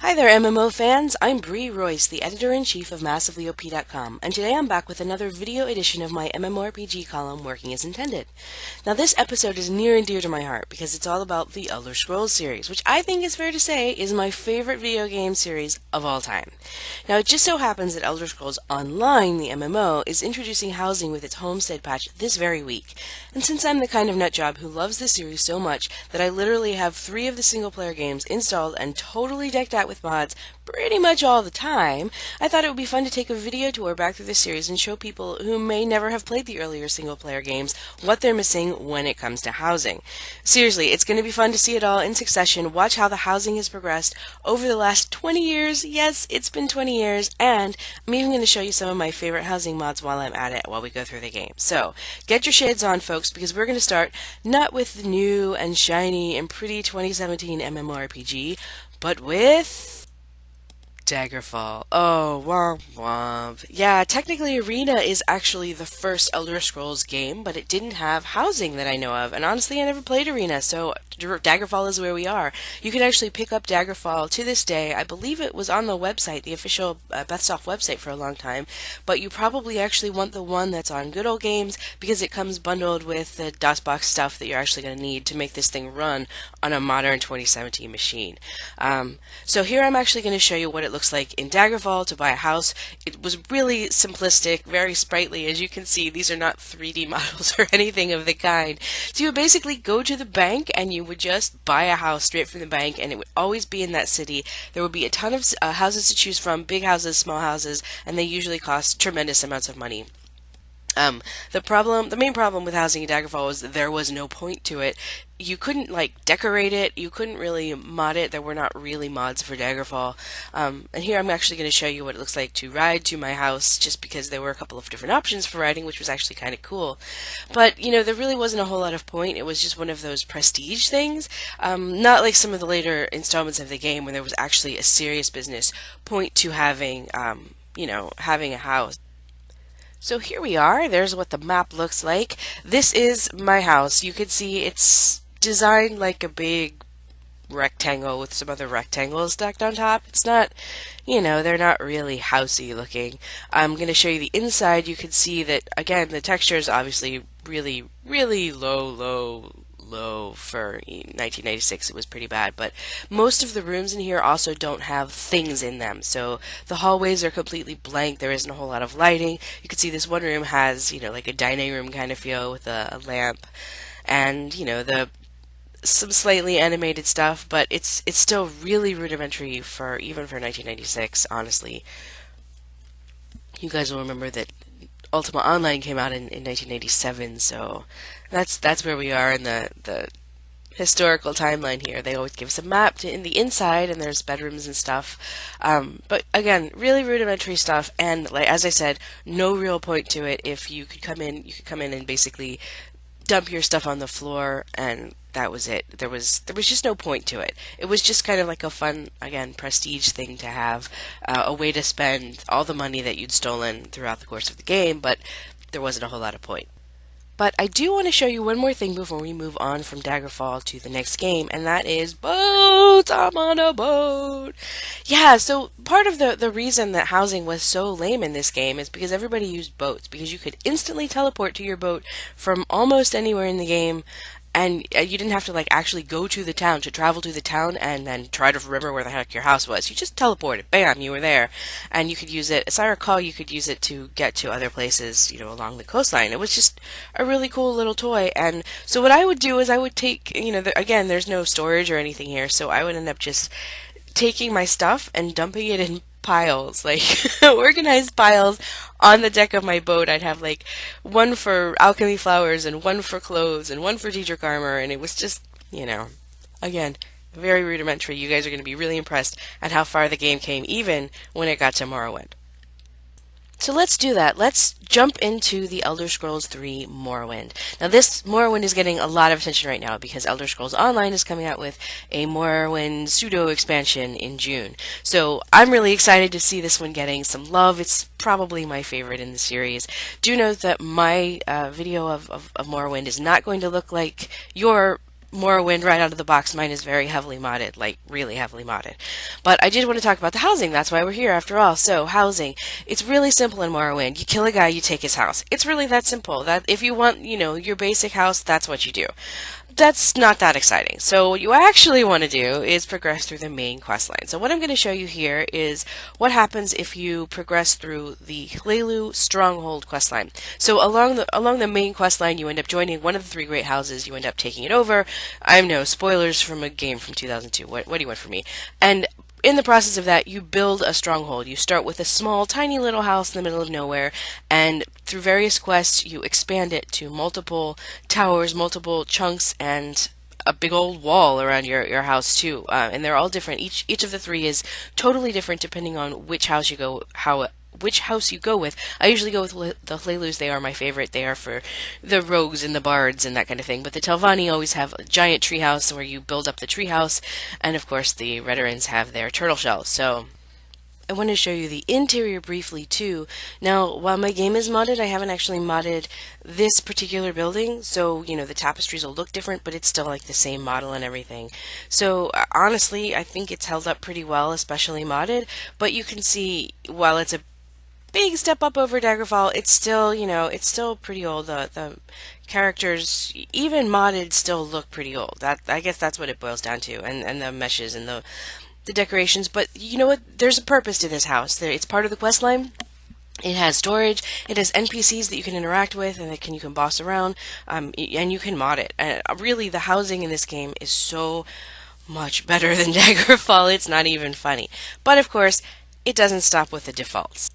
Hi there, MMO fans! I'm Bree Royce, the editor-in-chief of MassivelyOP.com, and today I'm back with another video edition of my MMORPG column, Working as Intended. Now, this episode is near and dear to my heart because it's all about the Elder Scrolls series, which I think is fair to say is my favorite video game series of all time. Now, it just so happens that Elder Scrolls Online, the MMO, is introducing housing with its Homestead patch this very week. And since I'm the kind of nutjob who loves this series so much that I literally have 3 of the single-player games installed and totally decked out with mods pretty much all the time, I thought it would be fun to take a video tour back through the series and show people who may never have played the earlier single-player games what they're missing when it comes to housing. Seriously, it's going to be fun to see it all in succession, watch how the housing has progressed over the last 20 years. Yes, it's been 20 years, and I'm even going to show you some of my favorite housing mods while I'm at it, while we go through the game. So, get your shades on, folks, because we're going to start not with the new and shiny and pretty 2017 MMORPG, but with Daggerfall. Oh, womp womp. Yeah, technically Arena is actually the first Elder Scrolls game, but it didn't have housing that I know of, and honestly I never played Arena, so Daggerfall is where we are. You can actually pick up Daggerfall to this day. I believe it was on the website, the official Bethsoft website for a long time, but you probably actually want the one that's on Good Old Games because it comes bundled with the DOSBox stuff that you're actually going to need to make this thing run on a modern 2017 machine. So here I'm actually going to show you what it looks like in Daggerfall to buy a house. It was really simplistic, very sprightly. As you can see, these are not 3D models or anything of the kind. So you would basically go to the bank and you would just buy a house straight from the bank, and it would always be in that city. There would be a ton of houses to choose from, big houses, small houses, and they usually cost tremendous amounts of money. The main problem with housing in Daggerfall was that there was no point to it. You couldn't, decorate it, you couldn't really mod it, there were not really mods for Daggerfall. And here I'm actually going to show you what it looks like to ride to my house, just because there were a couple of different options for riding, which was actually kind of cool. But, there really wasn't a whole lot of point. It was just one of those prestige things. Not like some of the later installments of the game when there was actually a serious business point to having, having a house. So here we are. There's what the map looks like. This is my house. You can see it's designed like a big rectangle with some other rectangles stacked on top. It's not, they're not really housey looking. I'm going to show you the inside. You can see that, again, the texture is obviously really, really low for 1996. It was pretty bad, but most of the rooms in here also don't have things in them, so the hallways are completely blank. There isn't a whole lot of lighting. You can see this one room has, like a dining room kind of feel with a lamp, and some slightly animated stuff, but it's still really rudimentary even for 1996. Honestly, you guys will remember that Ultima Online came out in 1987, so that's where we are in the historical timeline here. They always give us a map in the inside, and there's bedrooms and stuff. But again, really rudimentary stuff, and as I said, no real point to it. If you could come in, and basically dump your stuff on the floor, and that was it. There was just no point to it. It was just kind of like a fun, again, prestige thing to have, a way to spend all the money that you'd stolen throughout the course of the game, but there wasn't a whole lot of point. But I do want to show you one more thing before we move on from Daggerfall to the next game, and that is boats! I'm on a boat! Yeah, so part of the reason that housing was so lame in this game is because everybody used boats, because you could instantly teleport to your boat from almost anywhere in the game, and you didn't have to actually go to the town, to travel to the town and then try to remember where the heck your house was. You just teleported, bam, you were there, and you could use it. As I recall, you could use it to get to other places, along the coastline. It was just a really cool little toy. And so what I would do is I would take, again, there's no storage or anything here, so I would end up just taking my stuff and dumping it in piles, organized piles on the deck of my boat. I'd have one for alchemy flowers and one for clothes and one for Daedric armor, and it was just, again, very rudimentary. You guys are going to be really impressed at how far the game came, even when it got to Morrowind. So let's do that. Let's jump into the Elder Scrolls 3 Morrowind. Now this Morrowind is getting a lot of attention right now because Elder Scrolls Online is coming out with a Morrowind pseudo-expansion in June. So I'm really excited to see this one getting some love. It's probably my favorite in the series. Do note that my video of Morrowind is not going to look like your Morrowind right out of the box. Mine is very heavily modded, really heavily modded. But I did want to talk about the housing. That's why we're here after all. So, housing. It's really simple in Morrowind. You kill a guy, you take his house. It's really that simple. That if you want, your basic house, that's what you do. That's not that exciting. So what you actually want to do is progress through the main quest line. So what I'm going to show you here is what happens if you progress through the Hlelu Stronghold quest line. So along the main quest line, you end up joining one of the three great houses. You end up taking it over. I know, spoilers from a game from 2002. What do you want from me? And in the process of that, you build a stronghold. You start with a small, tiny little house in the middle of nowhere, and through various quests, you expand it to multiple towers, multiple chunks, and a big old wall around your house too. And they're all different. Each of the three is totally different depending on which house you go, which house you go with. I usually go with the Hlelus. They are my favorite. They are for the rogues and the bards and that kind of thing. But the Telvanni always have a giant treehouse where you build up the treehouse, and of course the Reterans have their turtle shells. So I want to show you the interior briefly too. Now, while my game is modded, I haven't actually modded this particular building, so the tapestries will look different, but it's still like the same model and everything. So honestly, I think it's held up pretty well, especially modded. But you can see, while it's a big step up over Daggerfall, it's still, it's still pretty old. The characters, even modded, still look pretty old. I guess that's what it boils down to, and the meshes and the decorations. But you know what? There's a purpose to this house. It's part of the quest line. It has storage. It has NPCs that you can interact with, and you can boss around, and you can mod it. And really, the housing in this game is so much better than Daggerfall. It's not even funny. But of course, it doesn't stop with the defaults.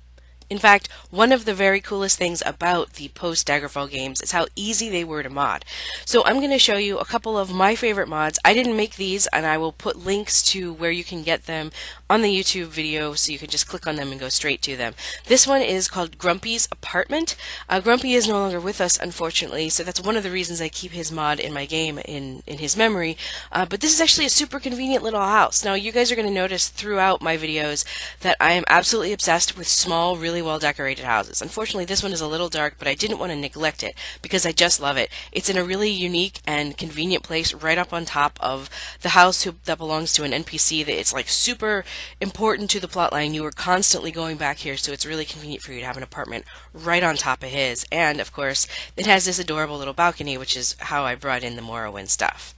In fact, one of the very coolest things about the post-Daggerfall games is how easy they were to mod. So I'm going to show you a couple of my favorite mods. I didn't make these, and I will put links to where you can get them on the YouTube video, so you can just click on them and go straight to them. This one is called Grumpy's Apartment. Grumpy is no longer with us, unfortunately, so that's one of the reasons I keep his mod in my game in his memory. But this is actually a super convenient little house. Now, you guys are going to notice throughout my videos that I am absolutely obsessed with small, really well decorated houses. Unfortunately, this one is a little dark, but I didn't want to neglect it because I just love it. It's in a really unique and convenient place right up on top of the house that belongs to an NPC that it's like super important to the plotline. You are constantly going back here, so it's really convenient for you to have an apartment right on top of his. And of course, it has this adorable little balcony, which is how I brought in the Morrowind stuff.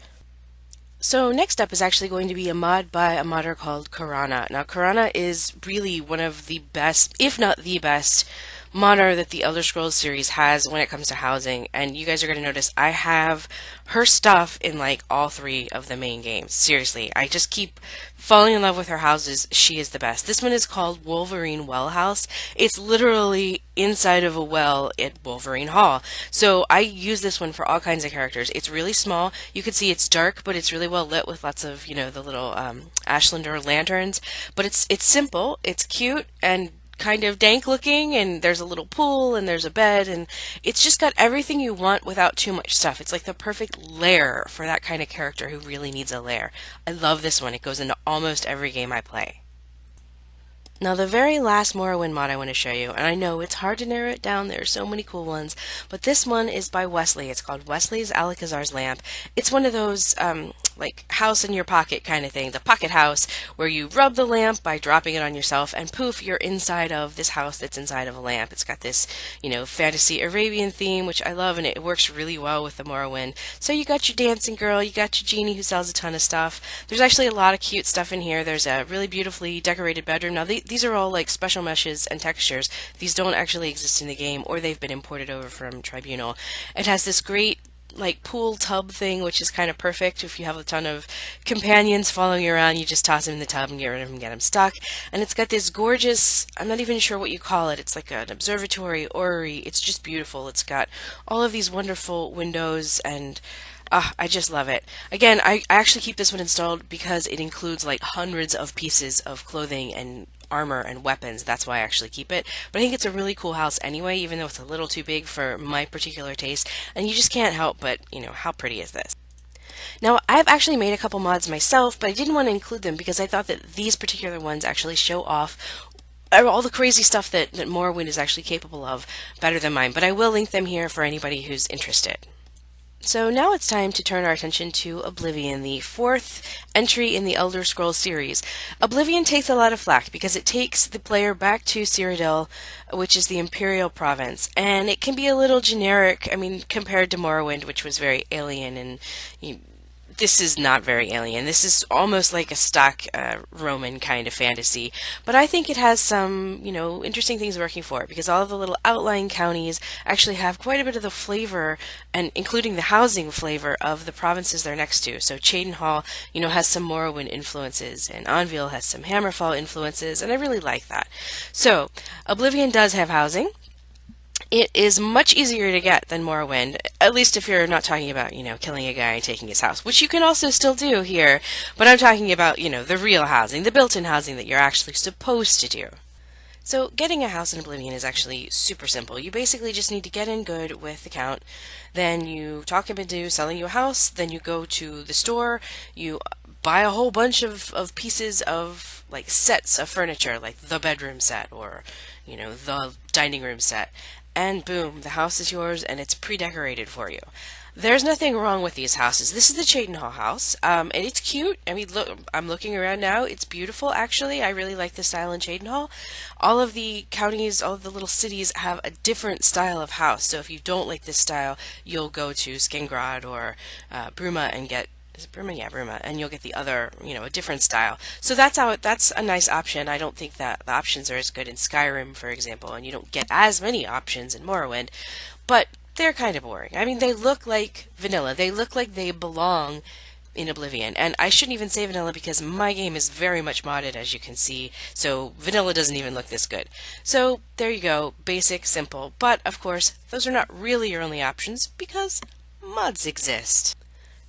So next up is actually going to be a mod by a modder called Korana. Now, Korana is really one of the best, if not the best, modder that the Elder Scrolls series has when it comes to housing. And you guys are going to notice I have her stuff in like all three of the main games. Seriously, I just keep falling in love with her houses. She is the best. This one is called Wolverine Well House. It's literally inside of a well at Wolverine Hall. So I use this one for all kinds of characters. It's really small. You can see it's dark, but it's really well lit with lots of, the little Ashlander lanterns. But it's simple, it's cute, and kind of dank looking, and there's a little pool, and there's a bed, and it's just got everything you want without too much stuff. It's like the perfect lair for that kind of character who really needs a lair. I love this one. It goes into almost every game I play. Now, the very last Morrowind mod I want to show you, and I know it's hard to narrow it down, there are so many cool ones, but this one is by Wesley. It's called Wesley's Alakazar's Lamp. It's one of those, like, house in your pocket kind of thing, the pocket house, where you rub the lamp by dropping it on yourself, and poof, you're inside of this house that's inside of a lamp. It's got this, fantasy Arabian theme, which I love, and it works really well with the Morrowind. So you got your dancing girl, you got your genie who sells a ton of stuff. There's actually a lot of cute stuff in here. There's a really beautifully decorated bedroom. Now, these are all like special meshes and textures. These don't actually exist in the game, or they've been imported over from Tribunal. It has this great like pool tub thing, which is kind of perfect if you have a ton of companions following you around. You just toss them in the tub and get rid of them and get them stuck. And it's got this gorgeous, I'm not even sure what you call it, it's like an observatory, orrery. It's just beautiful. It's got all of these wonderful windows, and I just love it. Again, I actually keep this one installed because it includes like hundreds of pieces of clothing and armor and weapons. That's why I actually keep it. But I think it's a really cool house anyway, even though it's a little too big for my particular taste. And you just can't help but, how pretty is this? Now, I've actually made a couple mods myself, but I didn't want to include them because I thought that these particular ones actually show off all the crazy stuff that Morrowind is actually capable of better than mine. But I will link them here for anybody who's interested. So now it's time to turn our attention to Oblivion, the fourth entry in the Elder Scrolls series. Oblivion takes a lot of flack because it takes the player back to Cyrodiil, which is the Imperial province, and it can be a little generic, I mean, compared to Morrowind, which was very alien, and this is not very alien. This is almost like a stock Roman kind of fantasy. But I think it has some, interesting things working for it because all of the little outlying counties actually have quite a bit of the flavor, and including the housing flavor of the provinces they're next to. So Cheydinhal, has some Morrowind influences, and Anvil has some Hammerfall influences, and I really like that. So Oblivion does have housing. It is much easier to get than Morrowind, at least if you're not talking about, killing a guy and taking his house, which you can also still do here, but I'm talking about, the real housing, the built-in housing that you're actually supposed to do. So getting a house in Oblivion is actually super simple. You basically just need to get in good with the Count, then you talk him into selling you a house, then you go to the store, you buy a whole bunch of pieces of, like, sets of furniture, like the bedroom set or, the dining room set. And boom, the house is yours and it's pre-decorated for you. There's nothing wrong with these houses. This is the Cheydinhal house, and it's cute. I mean, look, I'm looking around now. It's beautiful, actually. I really like the style in Cheydinhal. All of the counties, all of the little cities have a different style of house. So if you don't like this style, you'll go to Skengrad or Bruma and get is it Bruma? Yeah, Bruma. And you'll get the other, a different style. So that's a nice option. I don't think that the options are as good in Skyrim, for example, and you don't get as many options in Morrowind, but they're kind of boring. I mean, they look like vanilla. They look like they belong in Oblivion. And I shouldn't even say vanilla because my game is very much modded, as you can see, so vanilla doesn't even look this good. So there you go, basic, simple. But, of course, those are not really your only options because mods exist.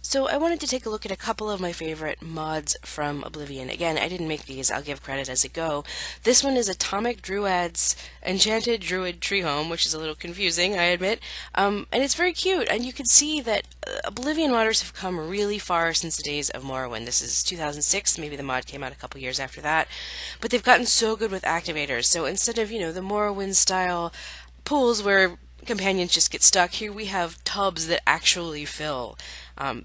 So I wanted to take a look at a couple of my favorite mods from Oblivion. Again, I didn't make these, I'll give credit as I go. This one is AtomicDruad's Enchanted Druid Treehome, which is a little confusing, I admit. And it's very cute, and you can see that Oblivion modders have come really far since the days of Morrowind. This is 2006, maybe the mod came out a couple years after that. But they've gotten so good with activators, so instead of, the Morrowind style pools where companions just get stuck, here we have tubs that actually fill.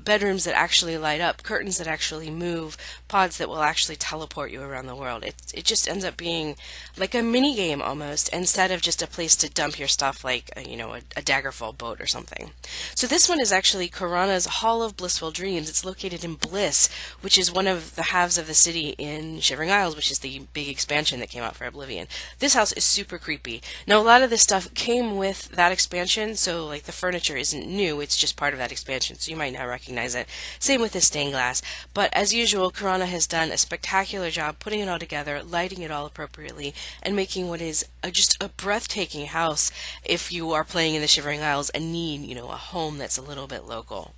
Bedrooms that actually light up, curtains that actually move, pods that will actually teleport you around the world. It just ends up being like a mini game almost, instead of just a place to dump your stuff like a Daggerfall boat or something. So this one is actually Korana's Hall of Blissful Dreams. It's located in Bliss, which is one of the halves of the city in Shivering Isles, which is the big expansion that came out for Oblivion. This house is super creepy. Now a lot of this stuff came with that expansion, so like the furniture isn't new, it's just part of that expansion, so you might not recognize it. Same with the stained glass. But as usual, Korana has done a spectacular job putting it all together, lighting it all appropriately, and making what is just a breathtaking house if you are playing in the Shivering Isles and need, a home that's a little bit local.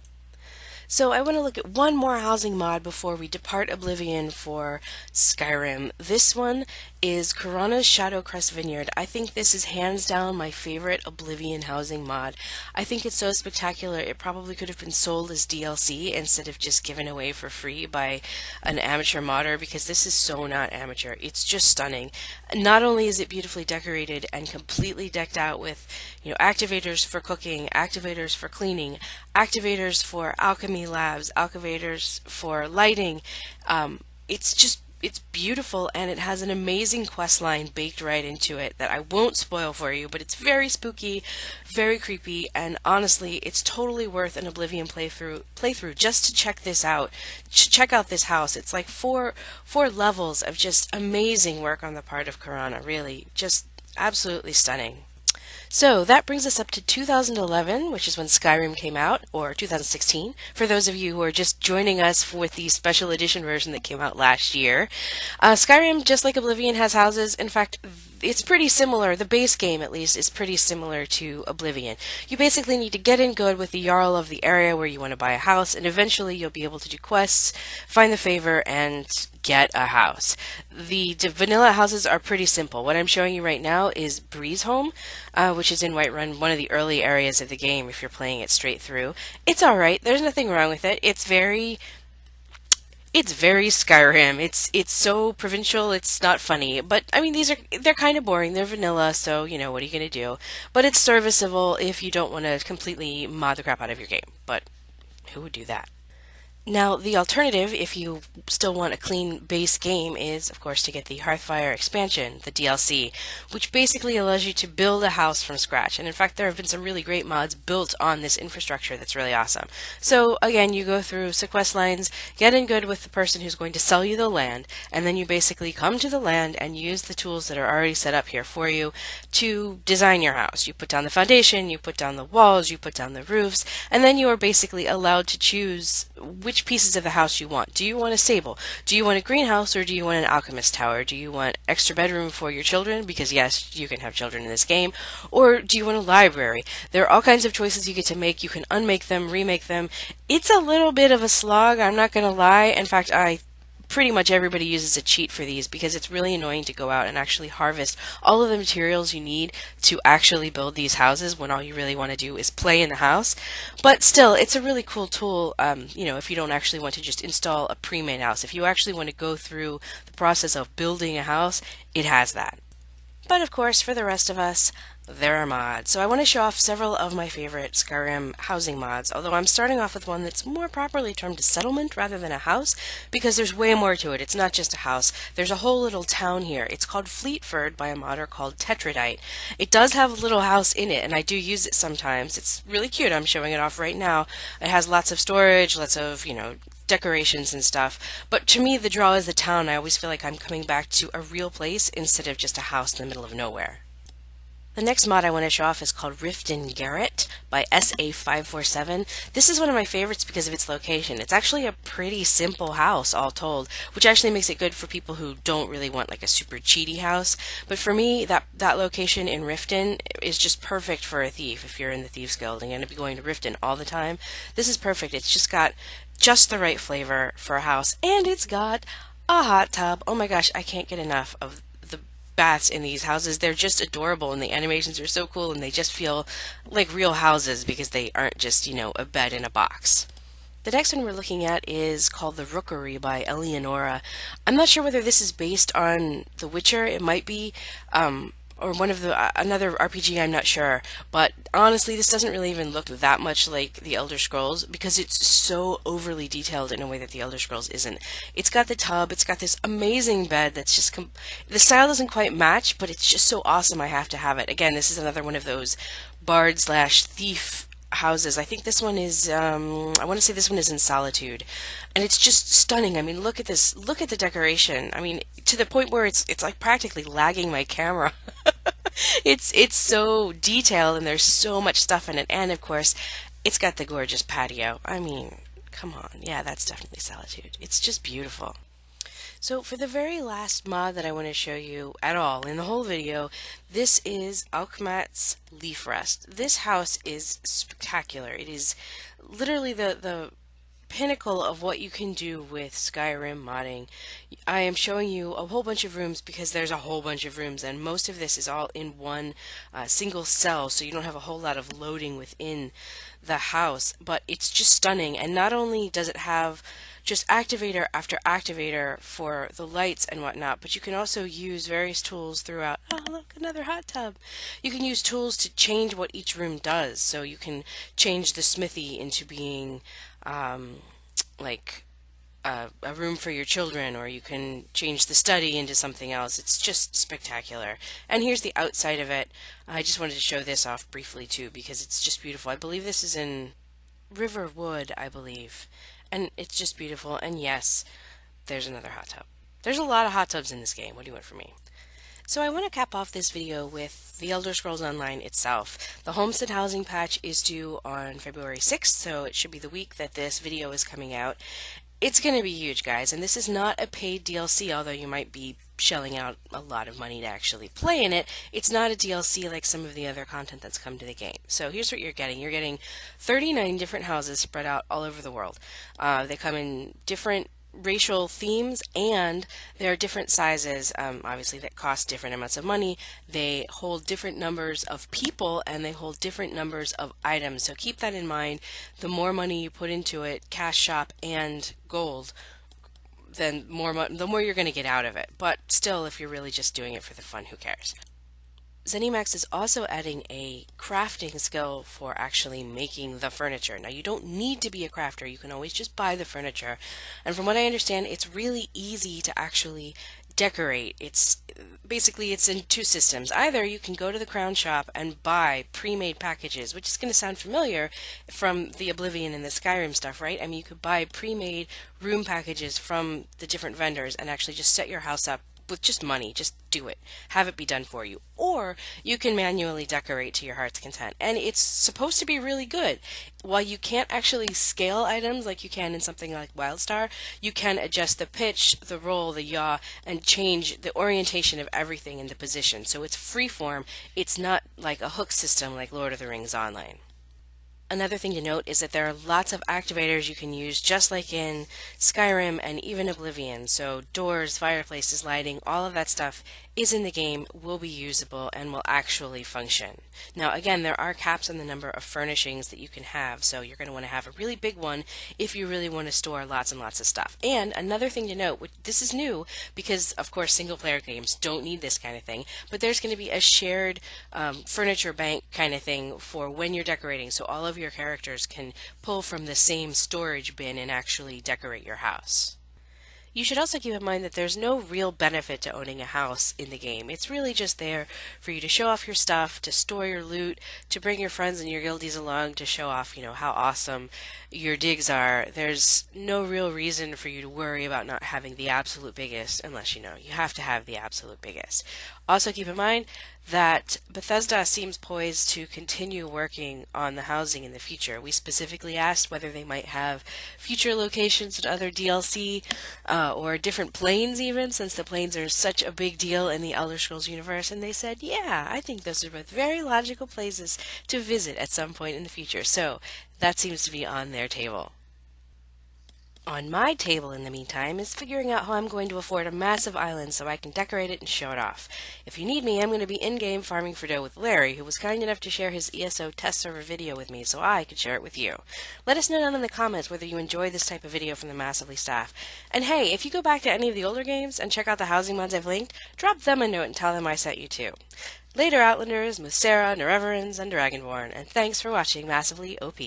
So I want to look at one more housing mod before we depart Oblivion for Skyrim. This one is Korana's Shadowcrest Vinyard. I think this is hands down my favorite Oblivion housing mod. I think it's so spectacular it probably could have been sold as DLC instead of just given away for free by an amateur modder, because this is so not amateur. It's just stunning. Not only is it beautifully decorated and completely decked out with activators for cooking, activators for cleaning, activators for alchemy labs, activators for lighting. It's beautiful, and it has an amazing quest line baked right into it that I won't spoil for you, but it's very spooky, very creepy, and honestly, it's totally worth an Oblivion playthrough just to check this out. Check out this house. It's like four levels of just amazing work on the part of Korana, really. Just absolutely stunning. So that brings us up to 2011, which is when Skyrim came out, or 2016, for those of you who are just joining us with the special edition version that came out last year. Skyrim, just like Oblivion, has houses. In fact, it's pretty similar. The base game, at least, is pretty similar to Oblivion. You basically need to get in good with the Jarl of the area where you want to buy a house, and eventually you'll be able to do quests, find the favor, and get a house. The vanilla houses are pretty simple. What I'm showing you right now is Bree's home, which is in Whiterun, one of the early areas of the game if you're playing it straight through. It's alright. There's nothing wrong with it. It's It's very Skyrim. It's so provincial, it's not funny. But I mean they're kind of boring. They're vanilla, so you know, what are you gonna do? But it's serviceable if you don't want to completely mod the crap out of your game. But who would do that? Now, the alternative, if you still want a clean base game, is, of course, to get the Hearthfire expansion, the DLC, which basically allows you to build a house from scratch. And in fact, there have been some really great mods built on this infrastructure that's really awesome. So, again, you go through quest lines, get in good with the person who's going to sell you the land, and then you basically come to the land and use the tools that are already set up here for you to design your house. You put down the foundation, you put down the walls, you put down the roofs, and then you are basically allowed to choose which pieces of the house you want. Do you want a stable? Do you want a greenhouse, or do you want an alchemist tower? Do you want extra bedroom for your children? Because yes, you can have children in this game. Or do you want a library? There are all kinds of choices you get to make. You can unmake them, remake them. It's a little bit of a slog, I'm not going to lie. In fact, pretty much everybody uses a cheat for these because it's really annoying to go out and actually harvest all of the materials you need to actually build these houses when all you really want to do is play in the house. But still, it's a really cool tool, you know, if you don't actually want to just install a pre-made house. If you actually want to go through the process of building a house, it has that. But of course, for the rest of us, there are mods. So I want to show off several of my favorite Skyrim housing mods, although I'm starting off with one that's more properly termed a settlement rather than a house, because there's way more to it. It's not just a house. There's a whole little town here. It's called Fleetford by a modder called Tetradite. It does have a little house in it, and I do use it sometimes. It's really cute. I'm showing it off right now. It has lots of storage, lots of, you know, decorations and stuff. But to me, the draw is the town. I always feel like I'm coming back to a real place instead of just a house in the middle of nowhere. The next mod I want to show off is called Riften Mcgarrett by SA547. This is one of my favorites because of its location. It's actually a pretty simple house, all told, which actually makes it good for people who don't really want like a super cheaty house. But for me, that location in Riften is just perfect for a thief. If you're in the Thieves Guild and you're going to be going to Riften all the time, this is perfect. It's just got just the right flavor for a house, and it's got a hot tub. Oh my gosh, I can't get enough of the baths in these houses. They're just adorable, and the animations are so cool, and they just feel like real houses because they aren't just, you know, a bed in a box. The next one we're looking at is called the Rookery by Eleonora. I'm not sure whether this is based on The Witcher. It might be, or one of the another RPG, I'm not sure. But honestly, this doesn't really even look that much like the Elder Scrolls because it's so overly detailed in a way that the Elder Scrolls isn't. It's got the tub, it's got this amazing bed that's just the style doesn't quite match, but it's just so awesome I have to have it. Again, this is another one of those bard slash thief houses. I think this one is I want to say this one is in Solitude, and it's just stunning. I mean, look at this, look at the decoration. I mean, to the point where it's like practically lagging my camera. It's so detailed, and there's so much stuff in it, and of course it's got the gorgeous patio. I mean, come on, yeah, that's definitely Solitude. It's just beautiful. So for the very last mod that I want to show you at all in the whole video, this is Aukmat's Leaf Rest. This house is spectacular. It is literally the pinnacle of what you can do with Skyrim modding. I am showing you a whole bunch of rooms because there's a whole bunch of rooms, and most of this is all in one single cell, so you don't have a whole lot of loading within the house, but it's just stunning. And not only does it have just activator after activator for the lights and whatnot, but you can also use various tools throughout. Oh, look, another hot tub. You can use tools to change what each room does, so you can change the smithy into being like a room for your children, or you can change the study into something else. It's just spectacular. And here's the outside of it. I just wanted to show this off briefly too because it's just beautiful. I believe this is in Riverwood, I believe. And it's just beautiful. And yes, there's another hot tub. There's a lot of hot tubs in this game. What do you want from me? So I want to cap off this video with The Elder Scrolls Online itself. The Homestead housing patch is due on February 6th, so it should be the week that this video is coming out. It's going to be huge, guys, and this is not a paid DLC, although you might be shelling out a lot of money to actually play in it. It's not a DLC like some of the other content that's come to the game. So here's what you're getting. You're getting 39 different houses spread out all over the world. They come in different racial themes, and there are different sizes, obviously, that cost different amounts of money. They hold different numbers of people, and they hold different numbers of items. So keep that in mind. The more money you put into it, cash shop and gold, then the more you're going to get out of it. But still, if you're really just doing it for the fun, who cares? ZeniMax is also adding a crafting skill for actually making the furniture. Now, you don't need to be a crafter. You can always just buy the furniture. And from what I understand, it's really easy to actually decorate. It's in two systems. Either you can go to the Crown Shop and buy pre-made packages, which is going to sound familiar from the Oblivion and the Skyrim stuff, right? I mean, you could buy pre-made room packages from the different vendors and actually just set your house up with just money. Just do it. Have it be done for you. Or you can manually decorate to your heart's content. And it's supposed to be really good. While you can't actually scale items like you can in something like WildStar, you can adjust the pitch, the roll, the yaw, and change the orientation of everything in the position. So it's freeform. It's not like a hook system like Lord of the Rings Online. Another thing to note is that there are lots of activators you can use just like in Skyrim and even Oblivion. So doors, fireplaces, lighting, all of that stuff is in the game, will be usable, and will actually function. Now again, there are caps on the number of furnishings that you can have, so you're going to want to have a really big one if you really want to store lots and lots of stuff. And another thing to note, which this is new because of course single player games don't need this kind of thing, but there's going to be a shared furniture bank kind of thing for when you're decorating, so all of your characters can pull from the same storage bin and actually decorate your house. You should also keep in mind that there's no real benefit to owning a house in the game. It's really just there for you to show off your stuff, to store your loot, to bring your friends and your guildies along to show off, how awesome your digs are. There's no real reason for you to worry about not having the absolute biggest, unless you have to have the absolute biggest. Also keep in mind that Bethesda seems poised to continue working on the housing in the future. We specifically asked whether they might have future locations and other DLC, or different planes even, since the planes are such a big deal in the Elder Scrolls universe, and they said, yeah, I think those are both very logical places to visit at some point in the future. So that seems to be on their table. On my table, in the meantime, is figuring out how I'm going to afford a massive island so I can decorate it and show it off. If you need me, I'm going to be in-game farming for dough with Larry, who was kind enough to share his ESO test server video with me so I could share it with you. Let us know down in the comments whether you enjoy this type of video from the Massively staff. And hey, if you go back to any of the older games and check out the housing mods I've linked, drop them a note and tell them I sent you too. Later, Outlanders, Musera, Nereverans, and Dragonborn, and thanks for watching Massively OP.